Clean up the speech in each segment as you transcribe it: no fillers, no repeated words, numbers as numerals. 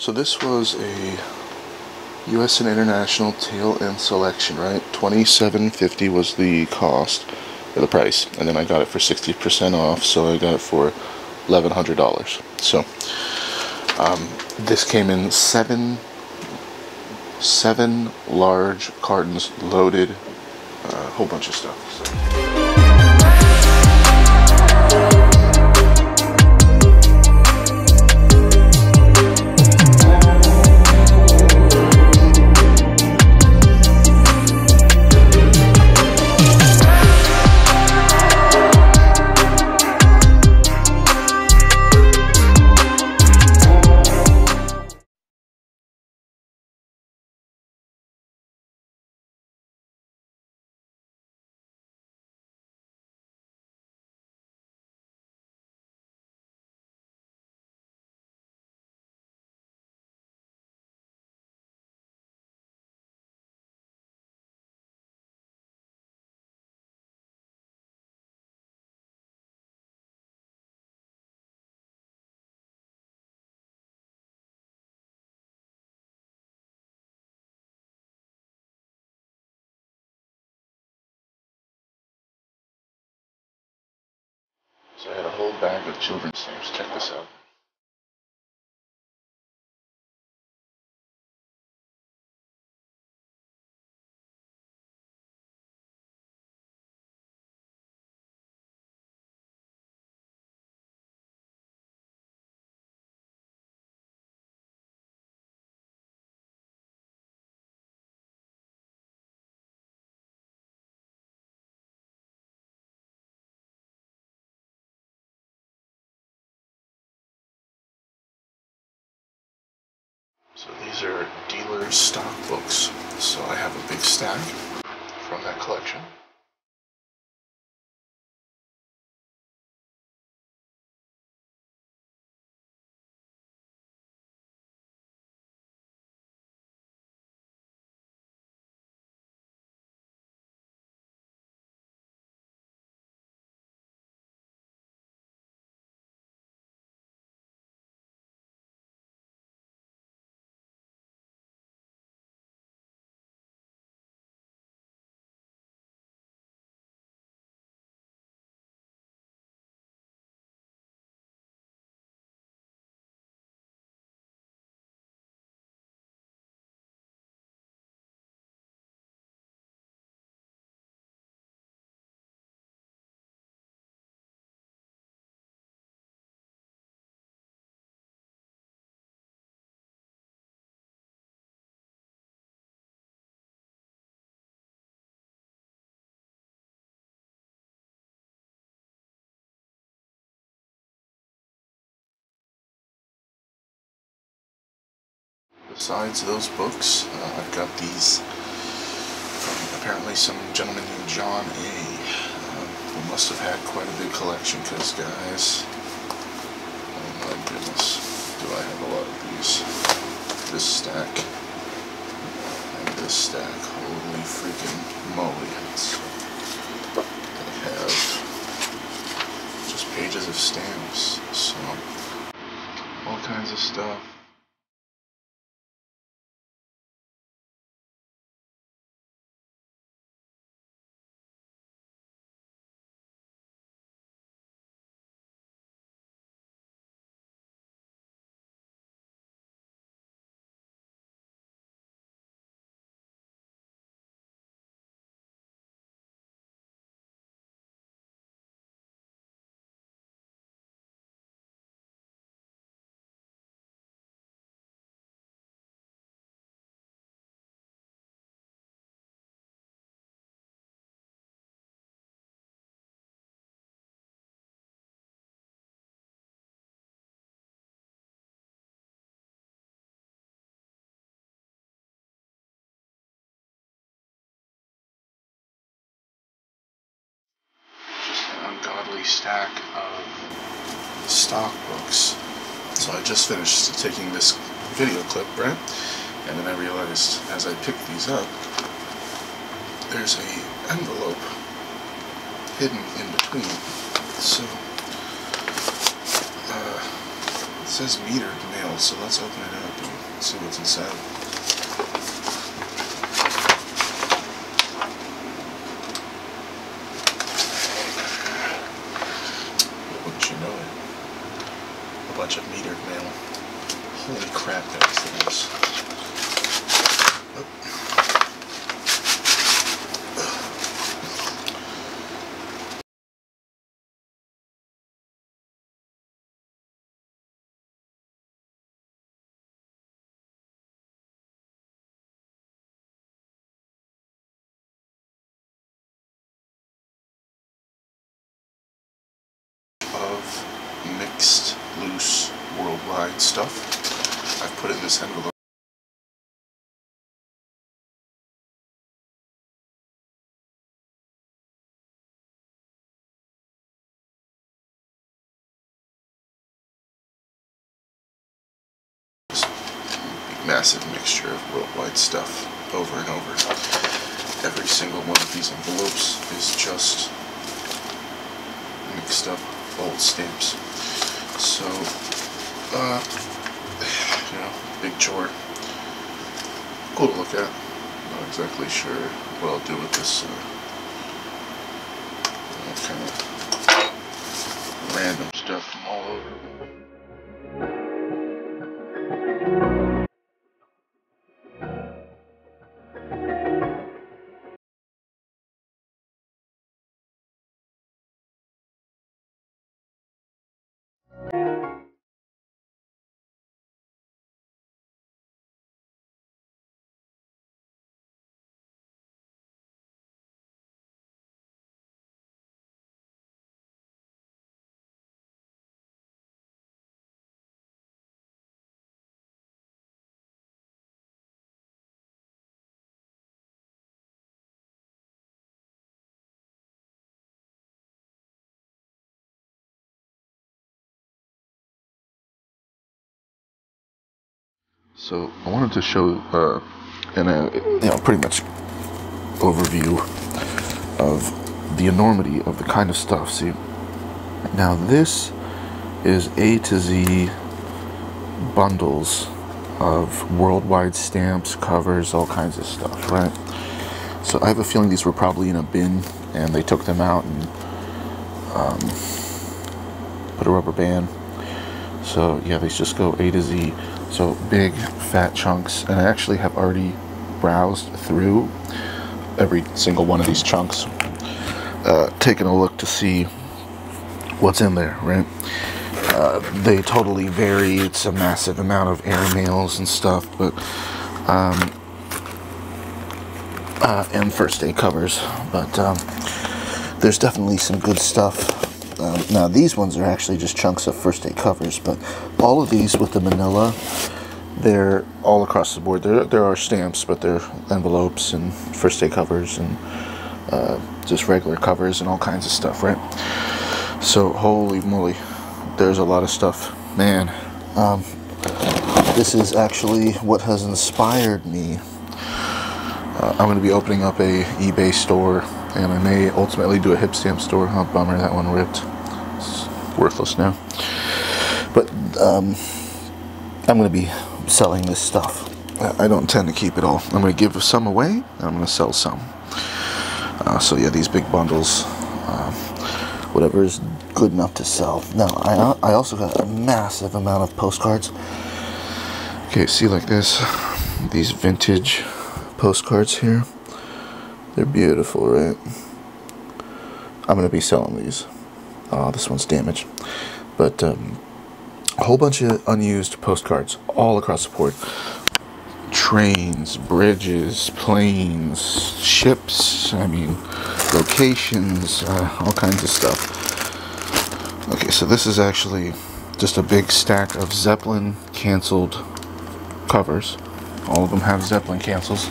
So this was a US and International tail end selection, right? $27.50 was the cost, or the price, and then I got it for 60% off, so I got it for $1,100. So this came in seven large cartons loaded, a whole bunch of stuff. So. So I had a whole bag of children's stamps. Check this out. So these are dealer stock books. So I have a big stack from that collection. Besides those books, I've got these from apparently some gentleman named John A. Who must have had quite a big collection, because guys, oh my goodness, do I have a lot of these. This stack and this stack, holy freaking moly. I have just pages of stamps, so all kinds of stuff. Ungodly stack of stock books. So I just finished taking this video clip, right? And then I realized as I picked these up, there's a envelope hidden in between. So it says metered mail, so let's open it up. Let's see what's inside. Wouldn't you know it? A bunch of metered mail. Holy crap, guys, look at this. Of mixed, loose, worldwide stuff. I've put it in this envelope. Massive mixture of worldwide stuff over and over. Every single one of these envelopes is just mixed up old stamps. So, you know, big chore. Cool to look at. Not exactly sure what I'll do with this kind of random stuff from all over. So I wanted to show in a pretty much overview of the enormity of the kind of stuff. See, now this is A to Z bundles of worldwide stamps, covers, all kinds of stuff, right? So I have a feeling these were probably in a bin and they took them out and put a rubber band. So yeah, these just go A to Z. So big fat chunks, and I actually have already browsed through every single one of these chunks, taking a look to see what's in there, right? They totally vary. It's a massive amount of airmails and stuff, but and first day covers, but there's definitely some good stuff. Now these ones are actually just chunks of first day covers, but all of these with the manila, they're all across the board. There are stamps, but they're envelopes and first day covers and just regular covers and all kinds of stuff, right? So holy moly, there's a lot of stuff, man. This is actually what has inspired me. I'm going to be opening up a eBay store, and I may ultimately do a Hipstamp store. Oh, bummer, that one ripped. It's worthless now. But I'm going to be selling this stuff. I don't intend to keep it all. I'm going to give some away, and I'm going to sell some. So yeah, these big bundles, whatever is good enough to sell. Now, I also got a massive amount of postcards. Okay, see, like this, these vintage postcards here. They're beautiful, right? I'm going to be selling these. This one's damaged. But a whole bunch of unused postcards all across the board. Trains, bridges, planes, ships, I mean, locations, all kinds of stuff. Okay, so this is actually just a big stack of Zeppelin canceled covers. All of them have Zeppelin cancels.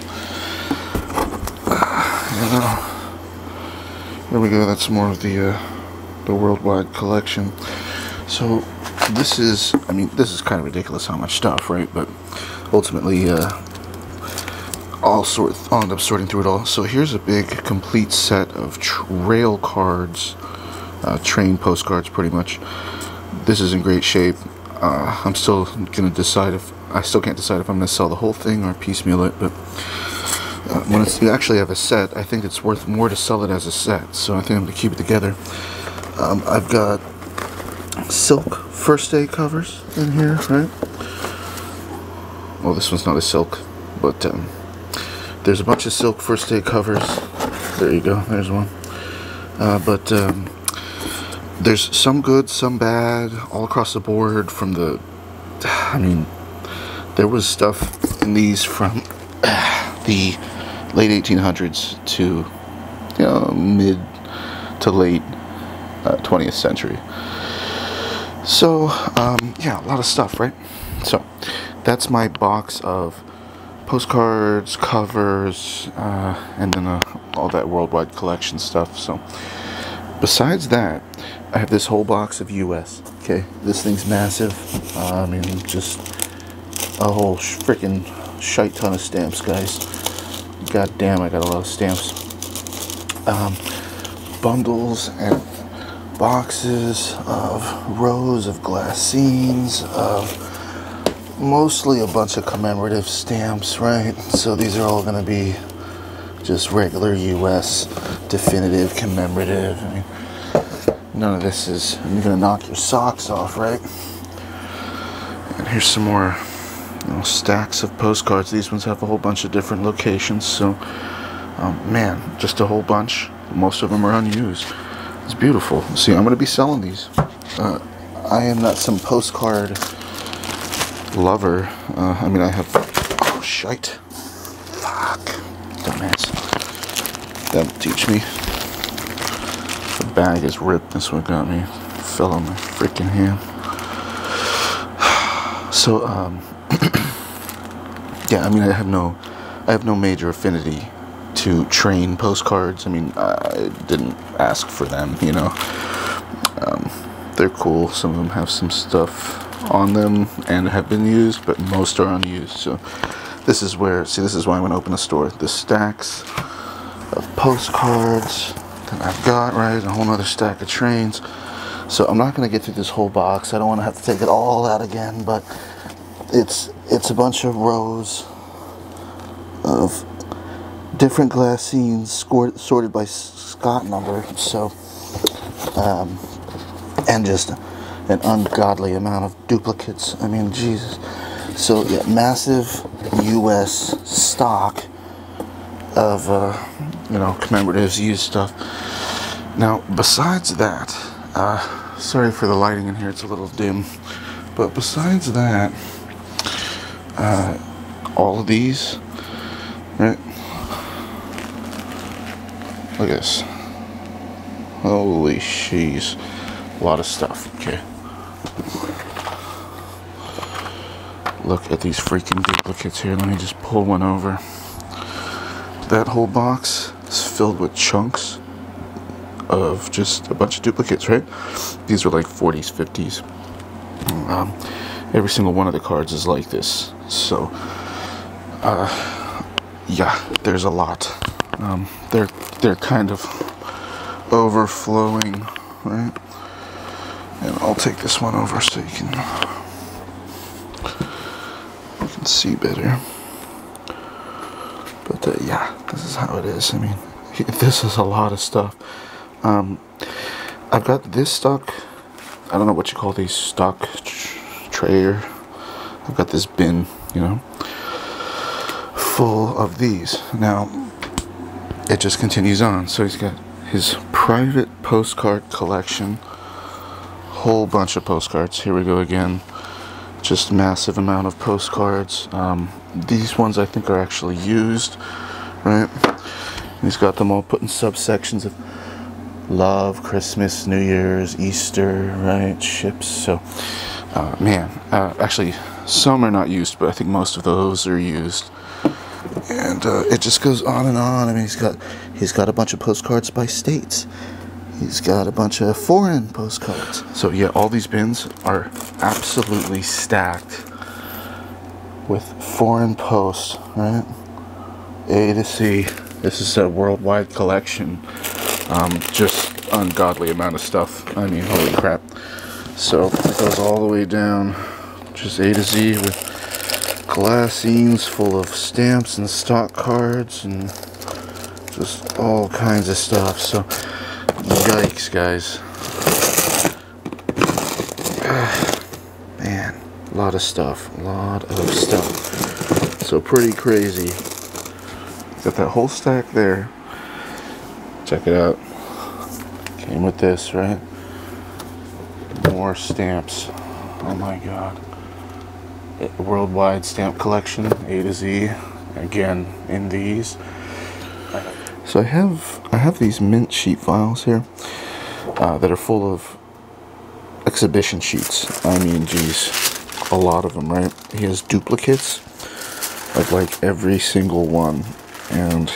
There we go. That's more of the worldwide collection. So this is, I mean, this is kind of ridiculous how much stuff, right? But ultimately, I'll end up sorting through it all. So here's a big complete set of rail cards, train postcards, pretty much. This is in great shape. I'm still gonna decide if I still can't decide if I'm going to sell the whole thing or piecemeal it, but when you actually have a set, I think it's worth more to sell it as a set, so I think I'm going to keep it together. I've got silk first aid covers in here, right? Well, this one's not a silk, but there's a bunch of silk first aid covers. There you go, there's one. But there's some good, some bad, all across the board from the... I mean, there was stuff in these from the late 1800s to, you know, mid to late 20th century. So, yeah, a lot of stuff, right? So, that's my box of postcards, covers, and then all that worldwide collection stuff. So, besides that, I have this whole box of US. Okay, this thing's massive. I mean, just a whole freaking shite ton of stamps, guys. God damn, I got a lot of stamps. Bundles and boxes of rows of glassines, of mostly a bunch of commemorative stamps, right? So these are all going to be just regular US definitive commemorative. I mean, none of this is going to knock your socks off, right? And here's some more, you know, stacks of postcards. These ones have a whole bunch of different locations, so man, just a whole bunch. Most of them are unused. It's beautiful. See, I'm going to be selling these. I am not some postcard lover. I mean, I have... Oh, shite. Fuck. Dumbass. That'll teach me. The bag is ripped. This one got me. Fell on my freaking hand. So, yeah, I mean, I have no major affinity to train postcards. I mean, I didn't ask for them, you know. They're cool. Some of them have some stuff on them and have been used, but most are unused. So this is where, see, this is why I'm going to open a store. The stacks of postcards that I've got, right? A whole nother stack of trains. So I'm not going to get through this whole box. I don't want to have to take it all out again, but it's a bunch of rows of different glassines sorted by Scott number. So, and just an ungodly amount of duplicates. I mean, Jesus. So, yeah, massive U.S. stock of, you know, commemoratives, used stuff. Now, besides that, sorry for the lighting in here, it's a little dim, but besides that, all of these, right? Look at this. Holy sheesh. A lot of stuff, okay. Look at these freaking duplicates here. Let me just pull one over. That whole box is filled with chunks of just a bunch of duplicates, right? These are like 40s, 50s. Every single one of the cards is like this. So, yeah, there's a lot. They're kind of overflowing, right? And I'll take this one over so you can see better. But yeah, this is how it is. I mean, this is a lot of stuff. I've got this stock. I don't know what you call these, stock trayer. I've got this bin, you know, full of these. Now, it just continues on. So he's got his private postcard collection. Whole bunch of postcards. Here we go again. Just massive amount of postcards. These ones I think are actually used, right? He's got them all put in subsections of love, Christmas, New Year's, Easter, right? Ships. So, man, actually, some are not used, but I think most of those are used. And it just goes on and on. I mean, he's got a bunch of postcards by states. He's got a bunch of foreign postcards. So yeah, all these bins are absolutely stacked with foreign posts, right? A to C. This is a worldwide collection. Just ungodly amount of stuff. I mean, holy crap. So it goes all the way down, just A to Z with glassines full of stamps and stock cards and just all kinds of stuff. So, yikes, guys. Man, a lot of stuff. So pretty crazy. Got that whole stack there. Check it out. Came with this, right? More stamps. Oh my god. Worldwide stamp collection, A to Z. Again, in these. So I have these mint sheet files here that are full of exhibition sheets. I mean, geez, a lot of them, right? He has duplicates of like every single one, and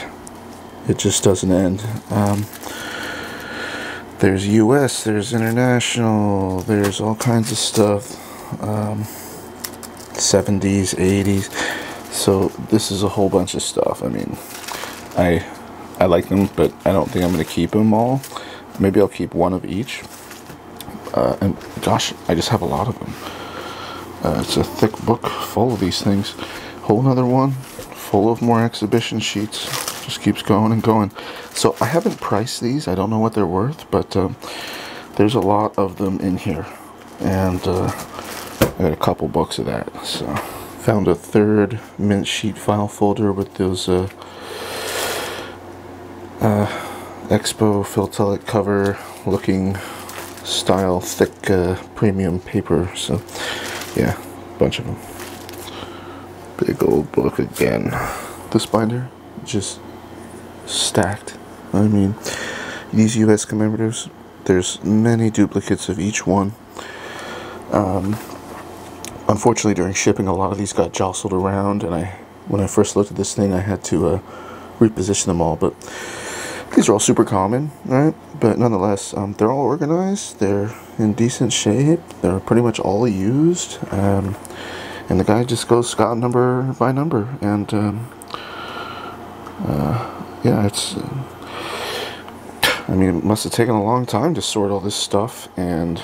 it just doesn't end. There's US, there's international, there's all kinds of stuff. 70s, 80s. So this is a whole bunch of stuff. I mean, I like them, but I don't think I'm going to keep them all. Maybe I'll keep one of each. And gosh, I just have a lot of them. It's a thick book full of these things. Whole another one full of more exhibition sheets. Just keeps going and going. So I haven't priced these. I don't know what they're worth, but there's a lot of them in here. And I got a couple books of that. So found a third mint sheet file folder with those Expo philatelic cover looking style thick premium paper. So yeah, a bunch of them. Big old book again. This binder just stacked. I mean, these US commemoratives, there's many duplicates of each one. Unfortunately, during shipping, a lot of these got jostled around, and when I first looked at this thing, I had to reposition them all. But these are all super common, right? But nonetheless, they're all organized. They're in decent shape. They're pretty much all used. And the guy just goes Scott number by number. And yeah, it's... I mean, it must have taken a long time to sort all this stuff and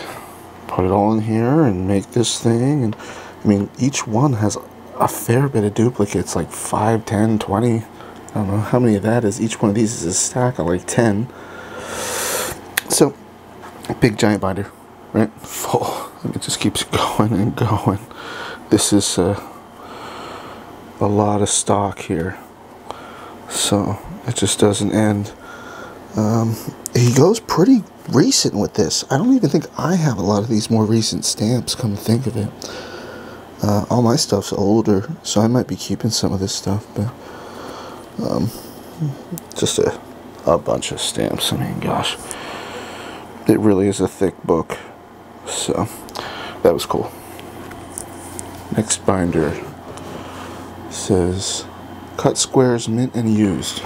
put it all in here and make this thing. And I mean, each one has a fair bit of duplicates, like 5, 10, 20. I don't know how many of that is. Each one of these is a stack of like 10. So, big giant binder, right? Full. And it just keeps going and going. This is a lot of stock here. So, it just doesn't end. He goes pretty recent with this. I don't even think I have a lot of these more recent stamps, come to think of it. All my stuff's older, so I might be keeping some of this stuff, but just a bunch of stamps. I mean, gosh, it really is a thick book. So that was cool. Next binder says cut squares, mint and used.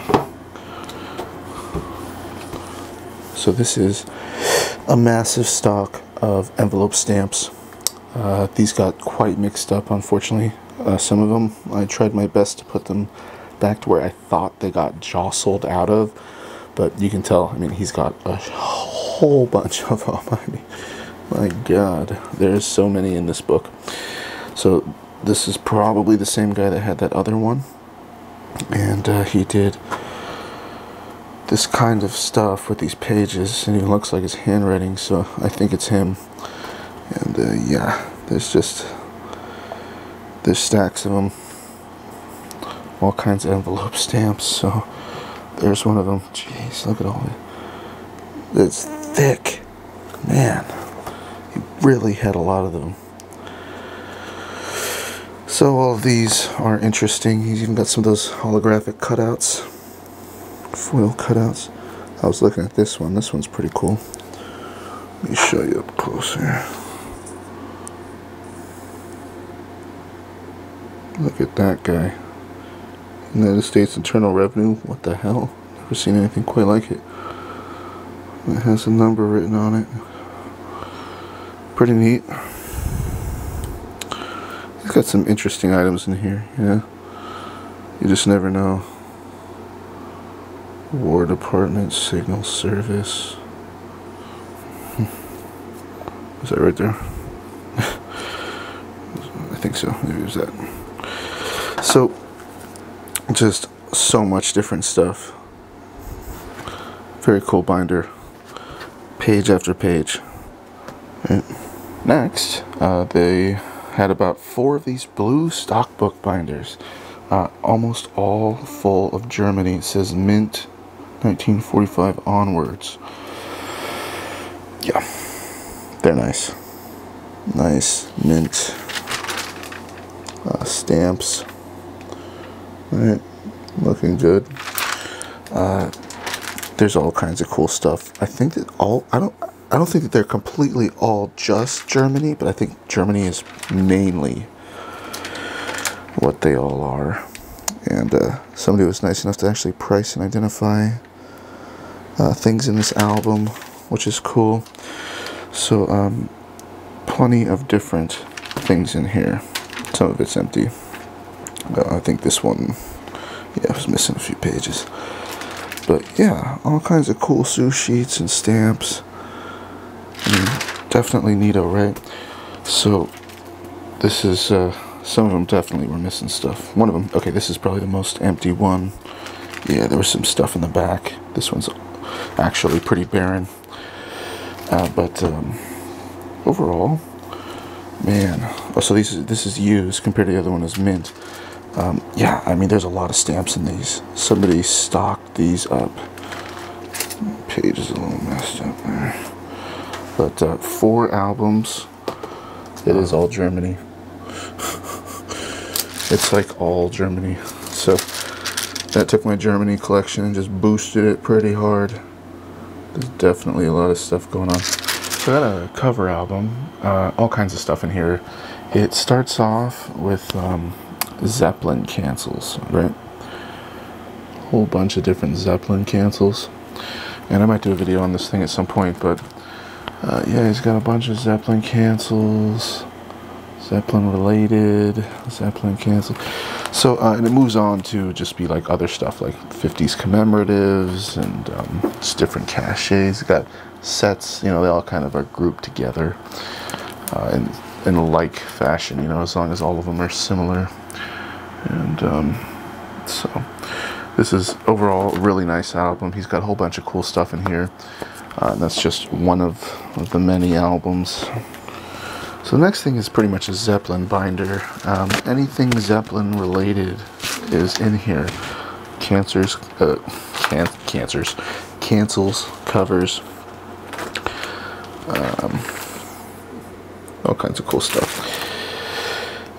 So this is a massive stock of envelope stamps. These got quite mixed up, unfortunately. Some of them, I tried my best to put them back to where I thought they got jostled out of. But you can tell, I mean, he's got a whole bunch of them. I mean, my God, there's so many in this book. So this is probably the same guy that had that other one. And he did this kind of stuff with these pages, and it looks like his handwriting, so I think it's him. And yeah, there's stacks of them, all kinds of envelope stamps. So there's one of them. Jeez, look at all it. It's thick, man. He really had a lot of them. So all of these are interesting. He's even got some of those holographic cutouts. Foil cutouts. I was looking at this one. This one's pretty cool. Let me show you up close here. Look at that guy. United States Internal Revenue. What the hell? Never seen anything quite like it. It has a number written on it. Pretty neat. He's got some interesting items in here. Yeah. You just never know. War Department, Signal Service. Is that right there? I think so. Maybe it was that. So, just so much different stuff. Very cool binder. Page after page. Right. Next, they had about 4 of these blue stockbook binders. Almost all full of Germany. It says mint 1945 onwards. Yeah, they're nice. Nice mint stamps. Alright, looking good. There's all kinds of cool stuff. I think that I don't think that they're completely all just Germany, but I think Germany is mainly what they all are. And somebody was nice enough to actually price and identify things in this album, which is cool. So plenty of different things in here. Some of it's empty. I think this one, yeah, was missing a few pages. But yeah, all kinds of cool sous sheets and stamps. I mean, definitely neato, right? So this is some of them definitely were missing stuff. One of them, okay, this is probably the most empty one. Yeah, there was some stuff in the back. This one's actually pretty barren. But overall, man. Oh, so this is used compared to the other one is mint. Yeah, I mean, there's a lot of stamps in these. Somebody stocked these up. Page is a little messed up there. But 4 albums. It is all Germany. It's like all Germany. So that took my Germany collection and just boosted it pretty hard. There's definitely a lot of stuff going on. So I got a cover album. All kinds of stuff in here. It starts off with Zeppelin cancels, right? A whole bunch of different Zeppelin cancels. And I might do a video on this thing at some point, but yeah, he's got a bunch of Zeppelin cancels, Zeppelin related, Zeppelin cancel. So, and it moves on to just be like other stuff, like 50s commemoratives and just different caches. Got sets, you know, they all kind of are grouped together in a like fashion, you know, as long as all of them are similar. And so this is overall a really nice album. He's got a whole bunch of cool stuff in here. That's just one of the many albums. So the next thing is pretty much a Zeppelin binder. Anything Zeppelin related is in here. Cancels, covers, all kinds of cool stuff.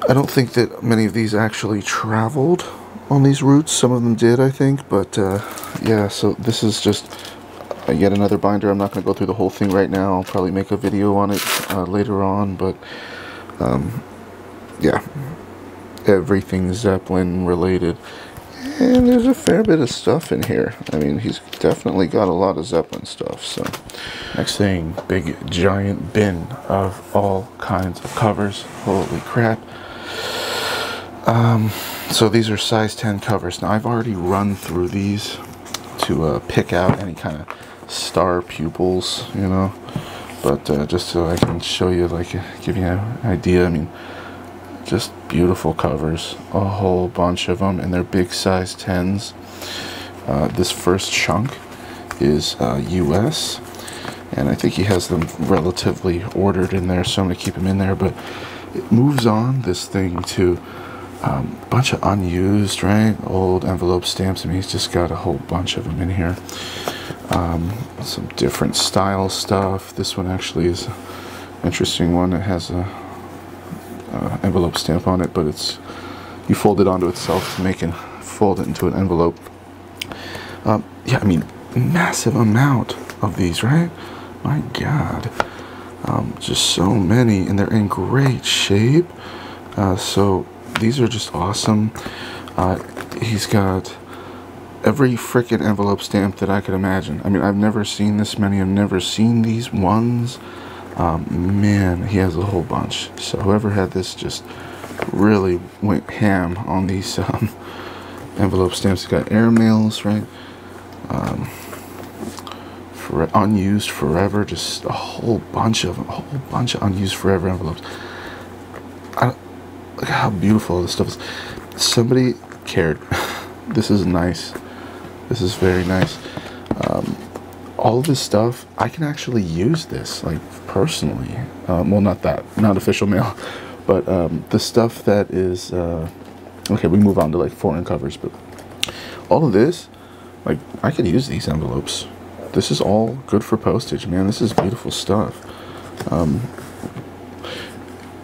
I don't think that many of these actually traveled on these routes. Some of them did, I think, but yeah, so this is just yet another binder. I'm not going to go through the whole thing right now. I'll probably make a video on it later on, but yeah, everything Zeppelin related. And there's a fair bit of stuff in here. I mean, he's definitely got a lot of Zeppelin stuff. So next thing, big giant bin of all kinds of covers. Holy crap. So these are size 10 covers. Now I've already run through these to pick out any kind of star pupils, you know, but just so I can show you, like, give you an idea. I mean, just beautiful covers, a whole bunch of them, and they're big size 10s. This first chunk is US, and I think he has them relatively ordered in there, so I'm going to keep them in there. But it moves on, this thing, to a bunch of unused, right, old envelope stamps. I mean, he's just got a whole bunch of them in here. Some different style stuff. This one actually is an interesting one. It has a envelope stamp on it, but it's, you fold it onto itself to make it fold it into an envelope. Yeah, I mean, massive amount of these, right? My God, just so many, and they're in great shape. So these are just awesome. He's got every frickin' envelope stamp that I could imagine. I mean, I've never seen this many. I've never seen these ones. Man, he has a whole bunch. So whoever had this just really went ham on these envelope stamps. He's got airmails, right? For unused forever, just a whole bunch of them. A whole bunch of unused forever envelopes. Look at how beautiful this stuff is. somebody cared. This is nice. This is very nice. All of this stuff, I can actually use this, like, personally. Well, not official mail, but the stuff that is, okay, we move on to, like, foreign covers, but all of this, like, I could use these envelopes. This is all good for postage, man. This is beautiful stuff.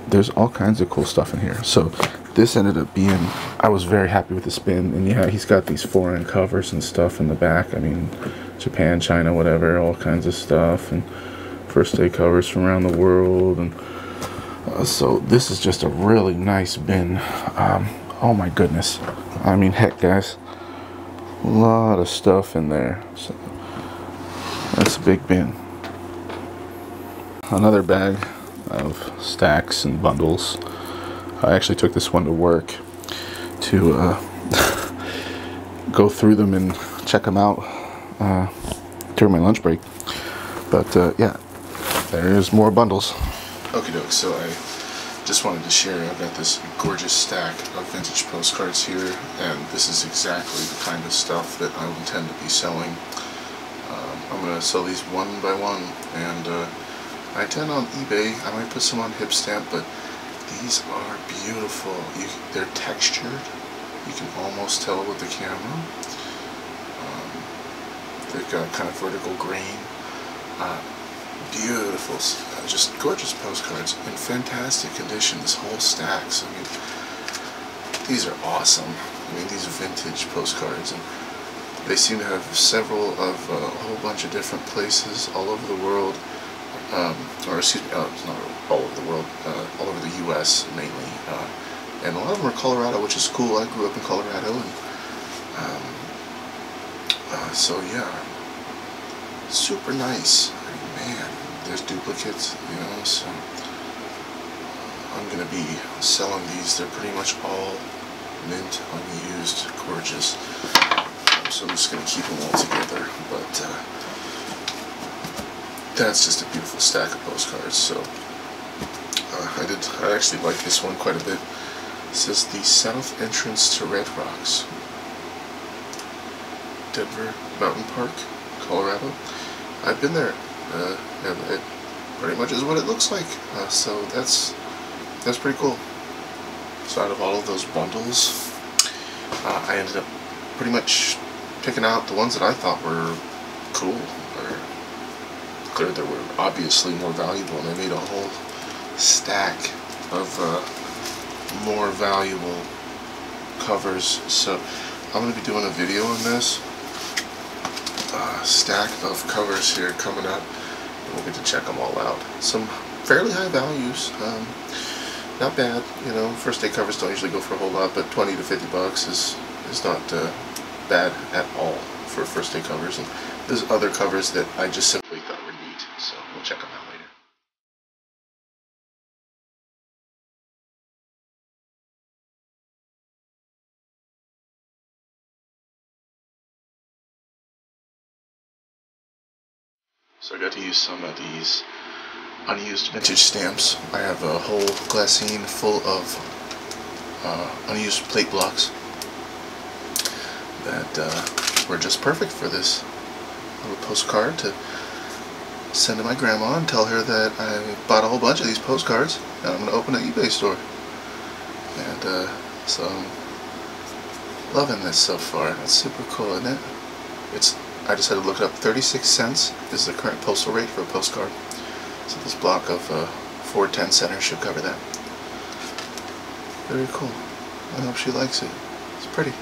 There's all kinds of cool stuff in here. So this ended up being, I was very happy with the spin. And yeah, he's got these foreign covers and stuff in the back. I mean, Japan, China, whatever, all kinds of stuff. And first day covers from around the world. And so this is just a really nice bin. Oh my goodness. I mean, heck, guys. A lot of stuff in there. So that's a big bin. Another bag of stacks and bundles. I actually took this one to work to go through them and check them out during my lunch break. But yeah, there's more bundles. Okie doke, so I just wanted to share, I've got this gorgeous stack of vintage postcards here, and this is exactly the kind of stuff that I intend to be selling. I'm going to sell these one by one, and I intend on eBay. I might put some on Hipstamp, but these are beautiful. They're textured. You can almost tell with the camera. They've got kind of vertical grain. Beautiful, just gorgeous postcards in fantastic condition. This whole stacks. I mean, these are awesome. I mean, these are vintage postcards, and they seem to have several of a whole bunch of different places all over the world. Or excuse me, it's not all over the world, all over the U.S. mainly, and a lot of them are Colorado, which is cool. I grew up in Colorado, and so yeah, super nice. I mean, man, there's duplicates, you know. So I'm gonna be selling these. They're pretty much all mint, unused, gorgeous. So I'm just gonna keep them all together, but. That's just a beautiful stack of postcards. So I actually like this one quite a bit. It says the south entrance to Red Rocks, Denver Mountain Park, Colorado. I've been there, and it pretty much is what it looks like. So that's pretty cool. So out of all of those bundles, I ended up pretty much picking out the ones that I thought were cool. That were obviously more valuable, and they made a whole stack of more valuable covers. So I'm going to be doing a video on this stack of covers here coming up, and we'll get to check them all out. Some fairly high values, not bad, you know. First day covers don't usually go for a whole lot, but 20 to 50 bucks is not bad at all for first day covers. And there's other covers that I just simply thought were neat, so we'll check them out later. So I got to use some of these unused vintage stamps. I have a whole glassine full of unused plate blocks that were just perfect for this little postcard to send to my grandma and tell her that I bought a whole bunch of these postcards and I'm going to open an eBay store. And so I'm loving this so far. It's super cool, isn't it? I just had to look it up. 36 cents is the current postal rate for a postcard. So this block of 410 center should cover that. Very cool. I hope she likes it. It's pretty.